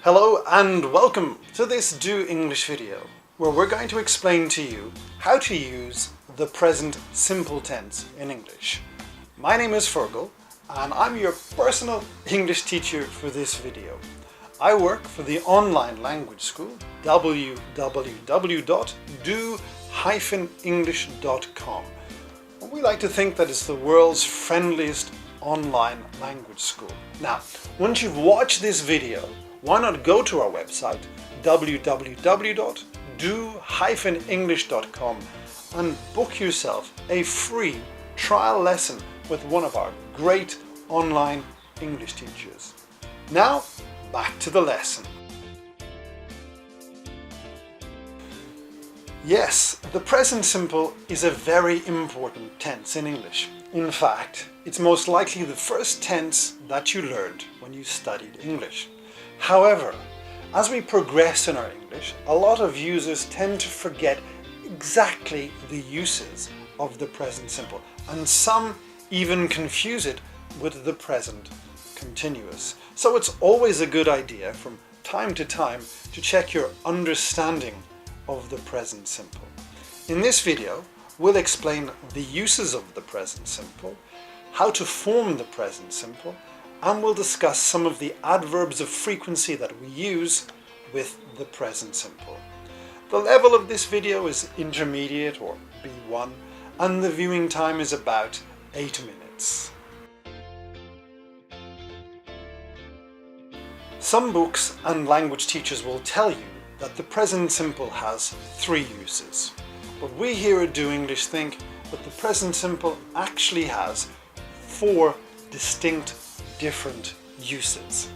Hello and welcome to this Do English video, where we're going to explain to you how to use the present simple tense in English. My name is Fergal and I'm your personal English teacher for this video. I work for the online language school www.do-english.com. And we like to think that it's the world's friendliest online language school. Now, once you've watched this video, why not go to our website www.do-english.com and book yourself a free trial lesson with one of our great online English teachers. Now, back to the lesson. Yes, the present simple is a very important tense in English. In fact, it's most likely the first tense that you learned when you studied English. However, as we progress in our English, a lot of users tend to forget exactly the uses of the present simple, and some even confuse it with the present continuous. So it's always a good idea from time to time to check your understanding of the present simple. In this video, we'll explain the uses of the present simple, how to form the present simple, and we'll discuss some of the adverbs of frequency that we use with the present simple. The level of this video is intermediate or B1, and the viewing time is about 8 minutes. Some books and language teachers will tell you that the present simple has 3 uses, but we here at Do English think that the present simple actually has 4 distinct different uses.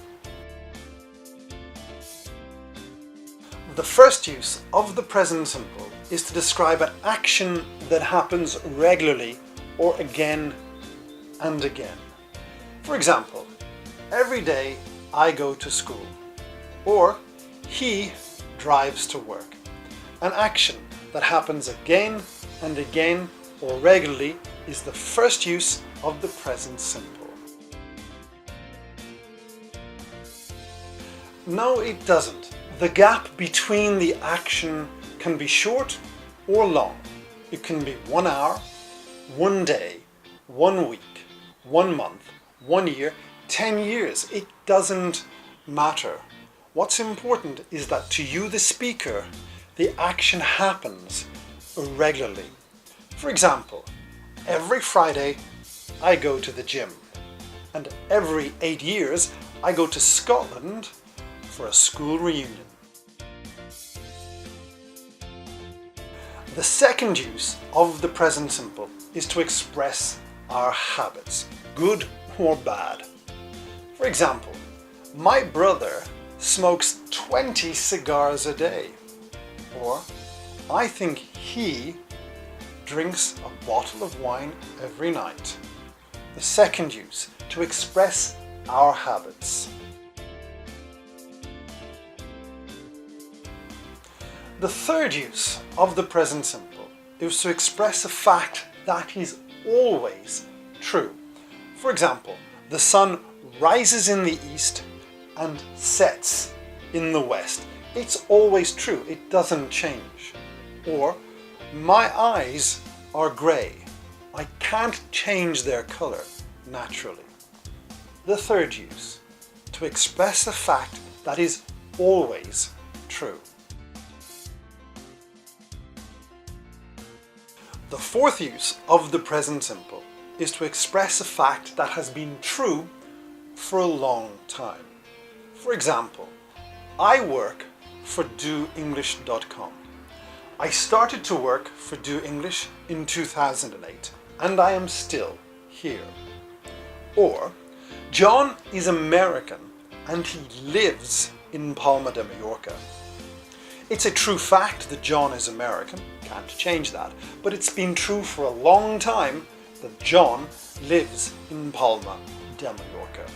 The first use of the present simple is to describe an action that happens regularly or again and again. For example, every day I go to school, or he drives to work. An action that happens again and again or regularly is the first use of the present simple. No, it doesn't. The gap between the action can be short or long. It can be 1 hour, 1 day, 1 week, 1 month, 1 year, 10 years. It doesn't matter. What's important is that to you, the speaker, the action happens regularly. For example, every Friday I go to the gym, and every 8 years I go to Scotland for a school reunion. The second use of the present simple is to express our habits, good or bad. For example, my brother smokes 20 cigars a day, or I think he drinks a bottle of wine every night. The second use, to express our habits. The third use of the present simple is to express a fact that is always true. For example, the sun rises in the east and sets in the west. It's always true, it doesn't change. Or, my eyes are grey. I can't change their colour naturally. The third use, to express a fact that is always true. The fourth use of the present simple is to express a fact that has been true for a long time. For example, I work for doenglish.com. I started to work for Do English in 2008, and I am still here. Or, John is American and he lives in Palma de Mallorca. It's a true fact that John is American, can't change that, but it's been true for a long time that John lives in Palma de Mallorca.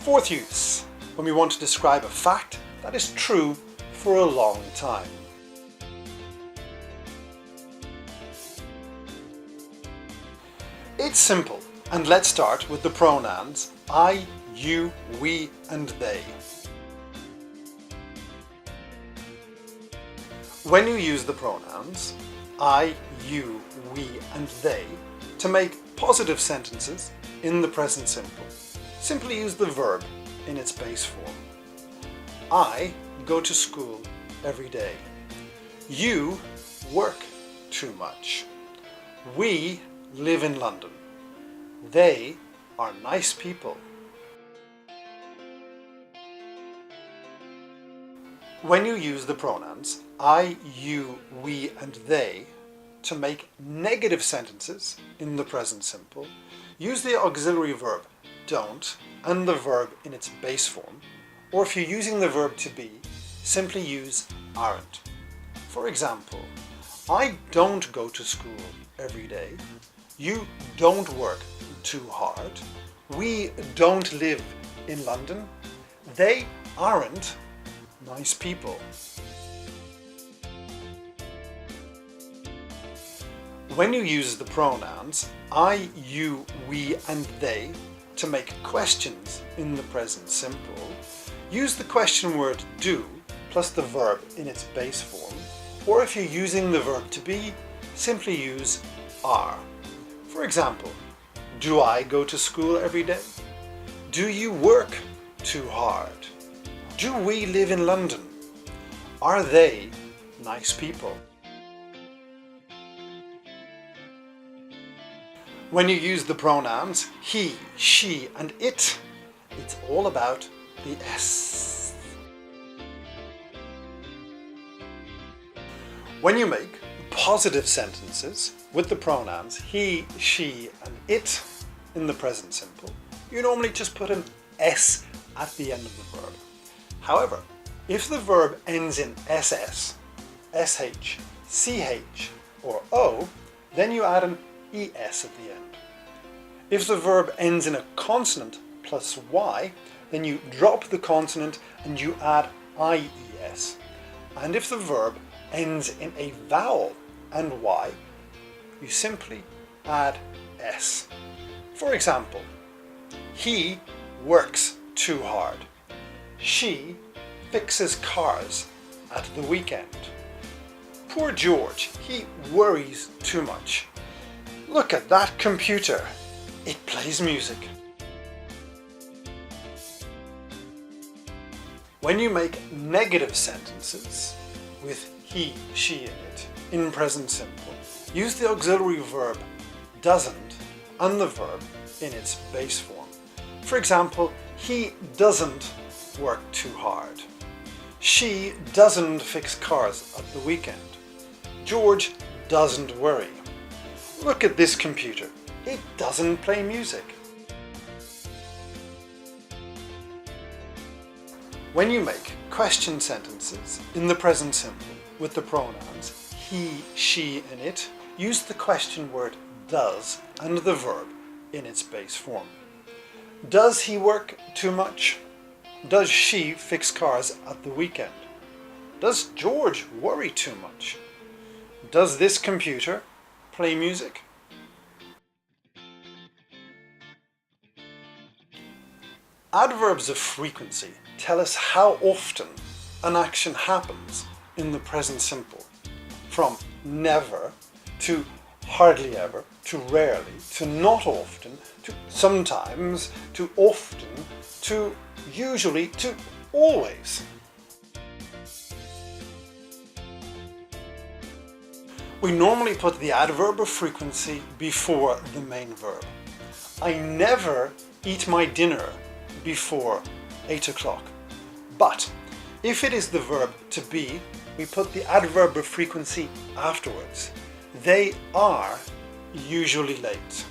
Fourth use, when we want to describe a fact that is true for a long time. It's simple, and let's start with the pronouns I, you, we, and they. When you use the pronouns I, you, we, and they to make positive sentences in the present simple, simply use the verb in its base form. I go to school every day. You work too much. We live in London. They are nice people. When you use the pronouns I, you, we, and they to make negative sentences in the present simple, use the auxiliary verb don't and the verb in its base form, or if you're using the verb to be, simply use aren't. For example, I don't go to school every day. You don't work too hard. We don't live in London. They aren't nice people. When you use the pronouns I, you, we, and they to make questions in the present simple, use the question word do plus the verb in its base form, or if you're using the verb to be, simply use are. For example, do I go to school every day? Do you work too hard? Do we live in London? Are they nice people? When you use the pronouns he, she, and it, it's all about the S. When you make positive sentences with the pronouns he, she, and it in the present simple, you normally just put an S at the end of the verb. However, if the verb ends in SS, SH, CH, or O, then you add an ES at the end. If the verb ends in a consonant plus Y, then you drop the consonant and you add IES. And if the verb ends in a vowel and Y, you simply add S. For example, he works too hard. She fixes cars at the weekend. Poor George, he worries too much. Look at that computer. It plays music. When you make negative sentences with he, she in it in present simple, use the auxiliary verb doesn't and the verb in its base form. For example, he doesn't work too hard. She doesn't fix cars at the weekend. George doesn't worry. Look at this computer. It doesn't play music. When you make question sentences in the present simple with the pronouns he, she, and it, use the question word does and the verb in its base form. Does he work too much? Does she fix cars at the weekend? Does George worry too much? Does this computer play music? Adverbs of frequency tell us how often an action happens in the present simple, from never to hardly ever to rarely to not often to sometimes to often to usually to always. We normally put the adverb of frequency before the main verb. I never eat my dinner before 8 o'clock. But if it is the verb to be, we put the adverb of frequency afterwards. They are usually late.